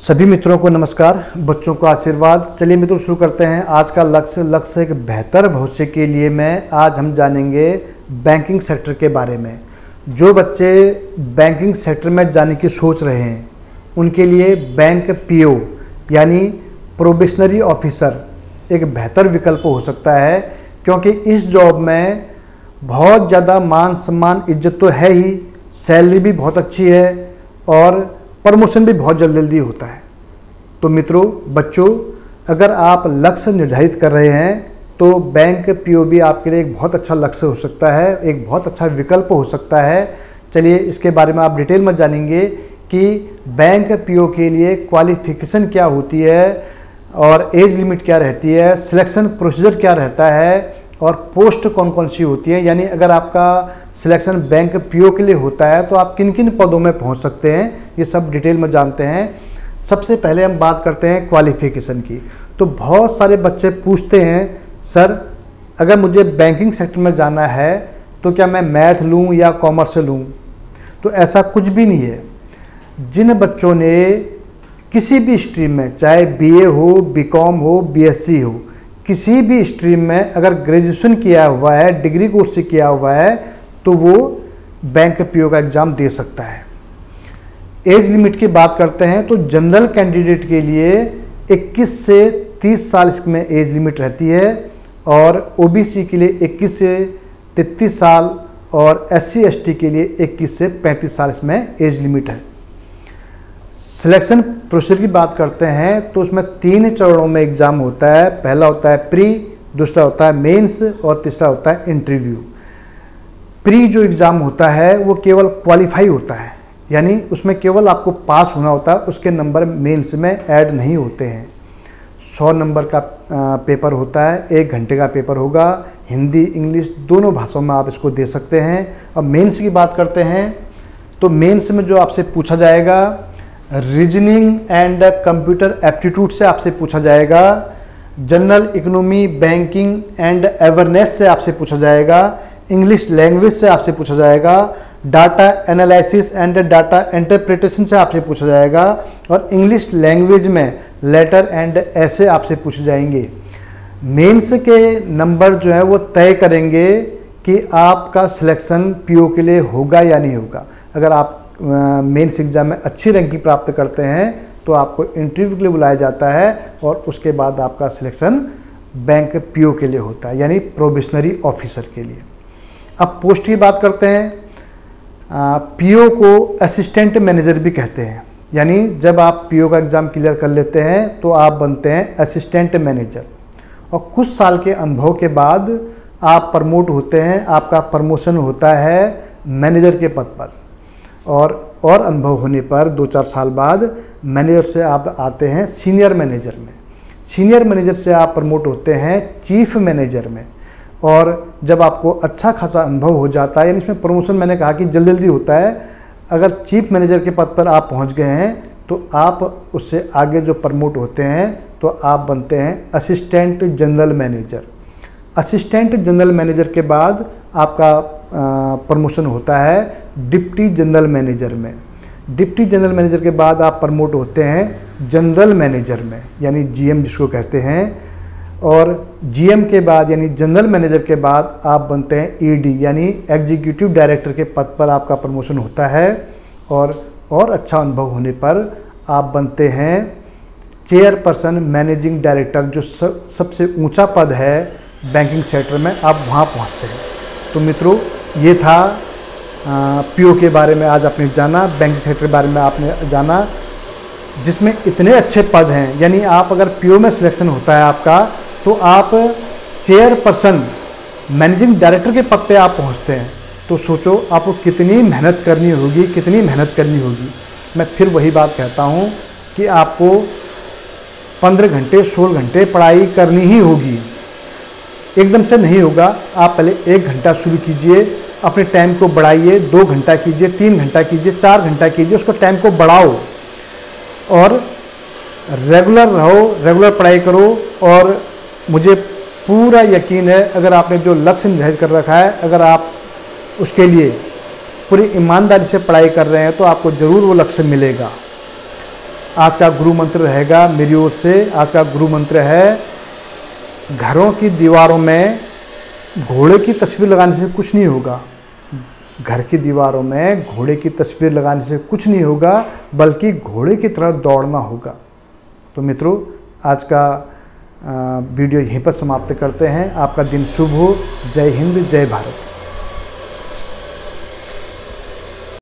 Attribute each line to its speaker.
Speaker 1: सभी मित्रों को नमस्कार, बच्चों को आशीर्वाद। चलिए मित्रों शुरू करते हैं आज का लक्ष्य एक बेहतर भविष्य के लिए में आज हम जानेंगे बैंकिंग सेक्टर के बारे में। जो बच्चे बैंकिंग सेक्टर में जाने की सोच रहे हैं उनके लिए बैंक पीओ यानी प्रोबेशनरी ऑफिसर एक बेहतर विकल्प हो सकता है, क्योंकि इस जॉब में बहुत ज़्यादा मान सम्मान इज्जत तो है ही, सैलरी भी बहुत अच्छी है और प्रमोशन भी बहुत जल्दी होता है। तो मित्रों बच्चों, अगर आप लक्ष्य निर्धारित कर रहे हैं तो बैंक पीओ भी आपके लिए एक बहुत अच्छा लक्ष्य हो सकता है, एक बहुत अच्छा विकल्प हो सकता है। चलिए इसके बारे में आप डिटेल में जानेंगे कि बैंक पीओ के लिए क्वालिफिकेशन क्या होती है और एज लिमिट क्या रहती है, सिलेक्शन प्रोसीजर क्या रहता है और पोस्ट कौन कौन सी होती है। यानी अगर आपका सिलेक्शन बैंक पीओ के लिए होता है तो आप किन किन पदों में पहुंच सकते हैं, ये सब डिटेल में जानते हैं। सबसे पहले हम बात करते हैं क्वालिफिकेशन की। तो बहुत सारे बच्चे पूछते हैं, सर अगर मुझे बैंकिंग सेक्टर में जाना है तो क्या मैं मैथ लूँ या कॉमर्स लूँ? तो ऐसा कुछ भी नहीं है। जिन बच्चों ने किसी भी स्ट्रीम में, चाहे बीए हो, बीकॉम हो, बीएससी हो, किसी भी स्ट्रीम में अगर ग्रेजुएशन किया हुआ है, डिग्री कोर्स से किया हुआ है, तो वो बैंक पीओ का एग्ज़ाम दे सकता है। एज लिमिट की बात करते हैं तो जनरल कैंडिडेट के लिए 21 से 30 साल इसमें एज लिमिट रहती है और ओबीसी के लिए 21 से 33 साल और एससी एसटी के लिए 21 से 35 साल इसमें एज लिमिट है। सिलेक्शन प्रोसीजर की बात करते हैं तो उसमें 3 चरणों में एग्ज़ाम होता है। पहला होता है प्री, दूसरा होता है मेंस और तीसरा होता है इंटरव्यू। प्री जो एग्ज़ाम होता है वो केवल क्वालिफाई होता है, यानी उसमें केवल आपको पास होना होता है, उसके नंबर मेंस में ऐड नहीं होते हैं। 100 नंबर का पेपर होता है, 1 घंटे का पेपर होगा, हिंदी इंग्लिश दोनों भाषाओं में आप इसको दे सकते हैं। अब मेंस की बात करते हैं तो मेंस में जो आपसे पूछा जाएगा, रीजनिंग एंड कंप्यूटर एप्टीट्यूड से आपसे पूछा जाएगा, general economy, banking and awareness से आपसे पूछा जाएगा, इंग्लिश लैंग्वेज से आपसे पूछा जाएगा, data analysis and data interpretation से आपसे पूछा जाएगा और इंग्लिश लैंग्वेज में लेटर एंड ऐसे आपसे पूछे जाएंगे। मेंस के नंबर जो है वो तय करेंगे कि आपका सिलेक्शन पीओ के लिए होगा या नहीं होगा। अगर आप मेंस एग्जाम में अच्छी रैंकिंग प्राप्त करते हैं तो आपको इंटरव्यू के लिए बुलाया जाता है और उसके बाद आपका सिलेक्शन बैंक पीओ के लिए होता है, यानी प्रोबेशनरी ऑफिसर के लिए। अब पोस्ट की बात करते हैं। पीओ को असिस्टेंट मैनेजर भी कहते हैं, यानी जब आप पीओ का एग्ज़ाम क्लियर कर लेते हैं तो आप बनते हैं असिस्टेंट मैनेजर और कुछ साल के अनुभव के बाद आप प्रमोट होते हैं, आपका प्रमोशन होता है मैनेजर के पद पर और अनुभव होने पर 2-4 साल बाद मैनेजर से आप आते हैं सीनियर मैनेजर में। सीनियर मैनेजर से आप प्रमोट होते हैं चीफ मैनेजर में और जब आपको अच्छा खासा अनुभव हो जाता है, यानी इसमें प्रमोशन मैंने कहा कि जल्दी होता है। अगर चीफ मैनेजर के पद पर आप पहुंच गए हैं तो आप उससे आगे जो प्रमोट होते हैं तो आप बनते हैं assistant general manager. Assistant general manager के बाद आपका प्रमोशन होता है डिप्टी जनरल मैनेजर में। डिप्टी जनरल मैनेजर के बाद आप प्रमोट होते हैं जनरल मैनेजर में, यानी जीएम जिसको कहते हैं, और जीएम के बाद यानी जनरल मैनेजर के बाद आप बनते हैं ईडी यानी एग्जीक्यूटिव डायरेक्टर के पद पर आपका प्रमोशन होता है और अच्छा अनुभव होने पर आप बनते हैं चेयरपर्सन मैनेजिंग डायरेक्टर, जो सबसे ऊंचा पद है बैंकिंग सेक्टर में, आप वहाँ पहुँचते हैं। तो मित्रों ये था पीओ के बारे में आज आपने जाना, बैंकिंग सेक्टर के बारे में आपने जाना, जिसमें इतने अच्छे पद हैं। यानी आप अगर पीओ में सिलेक्शन होता है आपका तो आप चेयरपर्सन मैनेजिंग डायरेक्टर के पद पे आप पहुंचते हैं। तो सोचो आपको कितनी मेहनत करनी होगी, कितनी मेहनत करनी होगी। मैं फिर वही बात कहता हूं कि आपको 15 घंटे 16 घंटे पढ़ाई करनी ही होगी, एकदम से नहीं होगा। आप पहले 1 घंटा शुरू कीजिए, अपने टाइम को बढ़ाइए, 2 घंटा कीजिए, 3 घंटा कीजिए, 4 घंटा कीजिए, उसको टाइम को बढ़ाओ और रेगुलर रहो, रेगुलर पढ़ाई करो। और मुझे पूरा यकीन है अगर आपने जो लक्ष्य निर्धारित कर रखा है, अगर आप उसके लिए पूरी ईमानदारी से पढ़ाई कर रहे हैं तो आपको ज़रूर वो लक्ष्य मिलेगा। आज का गुरु मंत्र रहेगा मेरी ओर से, आज का गुरु मंत्र है, घरों की दीवारों में घोड़े की तस्वीर लगाने से कुछ नहीं होगा। घर की दीवारों में घोड़े की तस्वीर लगाने से कुछ नहीं होगा, बल्कि घोड़े की तरह दौड़ना होगा। तो मित्रों, आज का वीडियो यहीं पर समाप्त करते हैं। आपका दिन शुभ हो। जय हिंद, जय भारत।